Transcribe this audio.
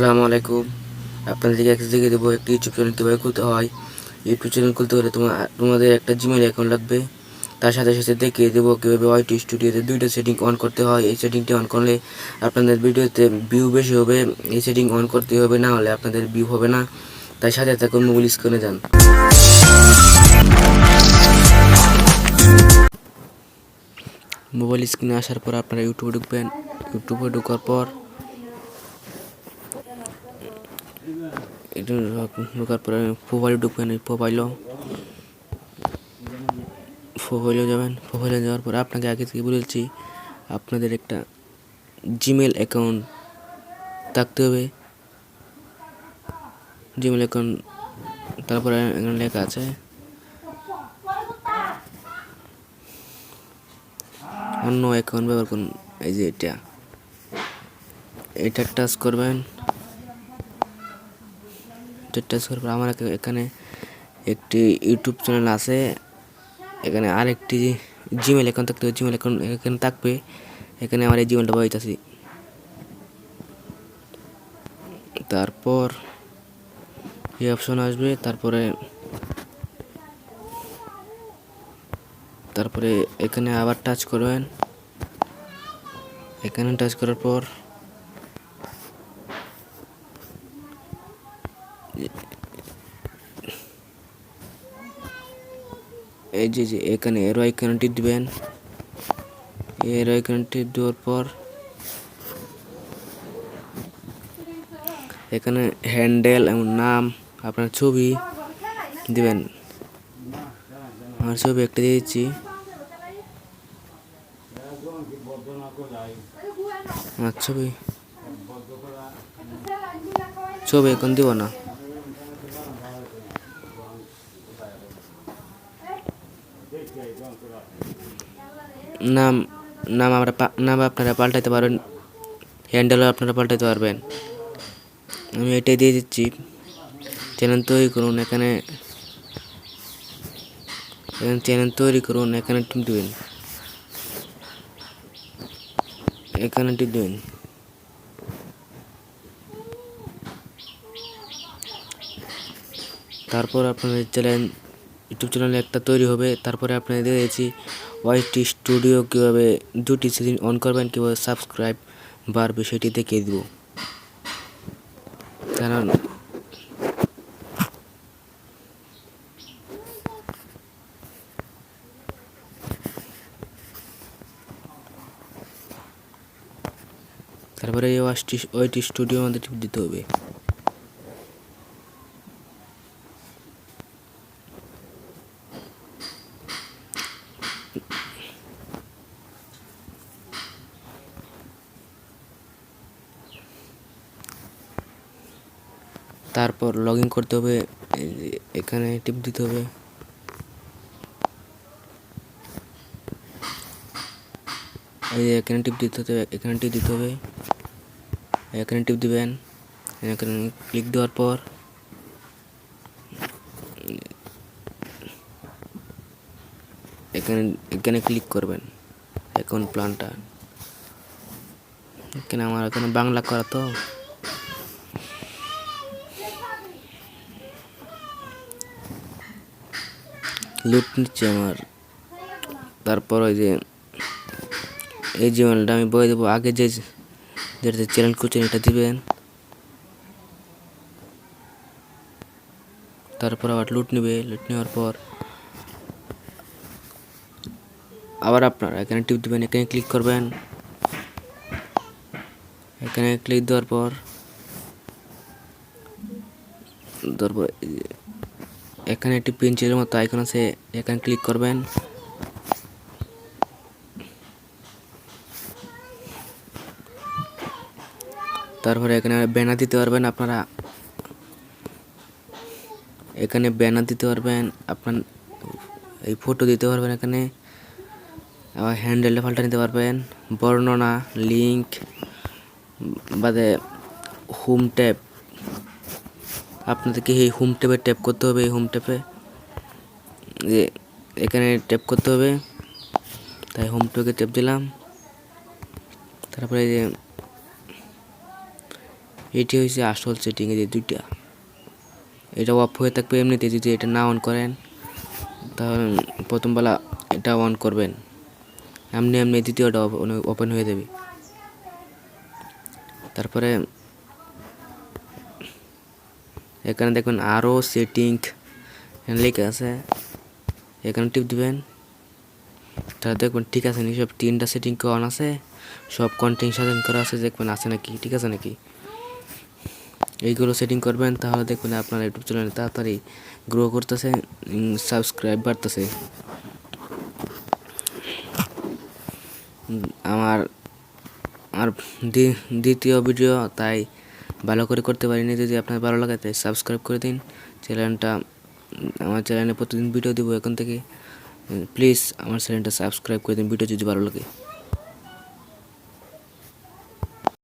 আসসালামু আলাইকুম। আপনাদেরকে আজকে দেখিয়ে দেবো একটি ইউটিউব চ্যানেল কীভাবে খুলতে হয়। ইউটিউব চ্যানেল খুলতে হলে তোমাদের একটা জিমেইল অ্যাকাউন্ট লাগবে। তার সাথে সাথে দেখিয়ে দেবো কীভাবে ওয়াইটি স্টুডিওতে দুইটা সেটিং অন করতে হয়। এই সেটিংটি অন করলে আপনাদের ভিডিওতে ভিউ বেশি হবে। এই সেটিং অন করতে হবে, না হলে আপনাদের ভিউ হবে না। তাই সাথে থাকুন, মোবাইল স্ক্রিনে যান। মোবাইল স্ক্রিনে আসার পর আপনারা ইউটিউবে ঢুকবেন। ইউটিউবে ঢোকার পর এটা ঢোকার পরে প্রোফাইলে ঢুকবেন। এই প্রোফাইলে যাবেন। প্রোফাইলে যাওয়ার পর আপনাকে আগে থেকে বলেছি আপনাদের একটা জিমেল অ্যাকাউন্ট থাকতে হবে। জিমেল অ্যাকাউন্ট, তারপরে এখানে লেখা আছে অন্য অ্যাকাউন্ট ব্যবহার করুন। এই যে এটা টাচ করবেন। টাচ করার পর আমার এখানে একটি ইউটিউব চ্যানেল আছে। এখানে আরেকটি জিমেল অ্যাকাউন্ট থাকতে হবে। জিমেল অ্যাকাউন্ট এখানে থাকবে। এখানে আমার এই জিমেলটা পাইতেছি। তারপর এই অপশন আসবে। তারপরে এখানে আবার টাচ করবেন। এখানে টাচ করার পর এই যে এখানে এরো আইকনটি দিবেন। এরো আইকনটি দেওয়ার পর এখানে হ্যান্ডেল এবং নাম, আপনার ছবি দিবেন। আমার ছবি একটা দিয়ে দিচ্ছি। আমার ছবি এখন দিব না। নাম আপনারা পাল্টাইতে পারবেন, হ্যান্ডেলও আপনারা পাল্টাইতে পারবেন। আমি এটাই দিয়ে দিচ্ছি। চ্যানেল তৈরি করুন। এখানে চ্যানেল তৈরি করুন। এখানে টিপ দেবেন। তারপর আপনাদের ইউটিউব চ্যানেল একটা তৈরি হবে। তারপরে আপনাদের দিয়েছি ওয়াইটি স্টুডিও কীভাবে দুটি সেটিং অন করবেন, কীভাবে সাবস্ক্রাইব বাড়বে সেটি দেখিয়ে দেবো। কারণ তারপরে এই ওয়াইটি স্টুডিও আমাদের টিপ দিতে হবে। তারপর লগ ইন করতে হবে। এখানে টিপ দিতে হবে। এই যে এখানে টিপ দিতে হবে। এখানে টিপ দিবেন। এখানে ক্লিক দেওয়ার পর এখানে ক্লিক করবেন অ্যাকাউন্ট প্ল্যানটা। আমার এখানে বাংলা করা তো লুট নিচ্ছে আমার। তারপর ওই যে এই জিমেলটা আমি বলে দেবো। আগে যে চ্যানেল খুঁজছেন এটা দিবেন। তারপর আবার লুট নেওয়ার পর আবার আপনারা এখানে টিপ দিবেন। এখানে ক্লিক করবেন। এখানে ক্লিক দেওয়ার পর এখানে একটি পেন্সিলের মতো আইকন আছে। এখানে ক্লিক করবেন। তারপরে এখানে ব্যানার দিতে পারবেন আপনারা। এখানে ব্যানার দিতে পারবেন, আপনার এই ফটো দিতে পারবেন। এখানে আবার হ্যান্ডেলটা পাল্টা নিতে পারবেন। বর্ণনা, লিঙ্ক বাদে হোম ট্যাব, আপনাদেরকে এই হোম ট্যাবে ট্যাপ করতে হবে। এই হোম ট্যাবে যে এখানে ট্যাপ করতে হবে। তাই হোম ট্যাবে ট্যাপ দিলাম। তারপরে যে এটি হয়েছে আসল সেটিং, এই যে দুইটা, এটা অফ হয়ে থাকবে এমনিতে। যদি এটা না অন করেন তাহলে প্রথমবেলা এটা অন করবেন, এমনি এমনি দ্বিতীয়টা ওপেন হয়ে যাবে। তারপরে এখানে দেখবেন আরও সেটিং লেখা আছে, এখানে টিপ দিবেন, তাহলে দেখবেন ঠিক আছে নাকি, সব 3টা সেটিং অন আছে, সব কন্টেন্ট সাজেন করা আছে, দেখবেন আছে নাকি, ঠিক আছে নাকি। এইগুলো সেটিং করবেন, তাহলে দেখবেন আপনার ইউটিউব চ্যানেল তাড়াতাড়ি গ্রো করতেছে, সাবস্ক্রাইব বাড়তেছে। আমার আর দ্বিতীয় ভিডিও তাই ভালো করে করতে পারিনি। যদি আপনার ভালো লাগে তাই সাবস্ক্রাইব করে দিন চ্যানেলটা। আমার চ্যানেলে প্রতিদিন ভিডিও দিব এখন থেকে, প্লিজ আমার চ্যানেলটা সাবস্ক্রাইব করে দিন ভিডিও যদি ভালো লাগে।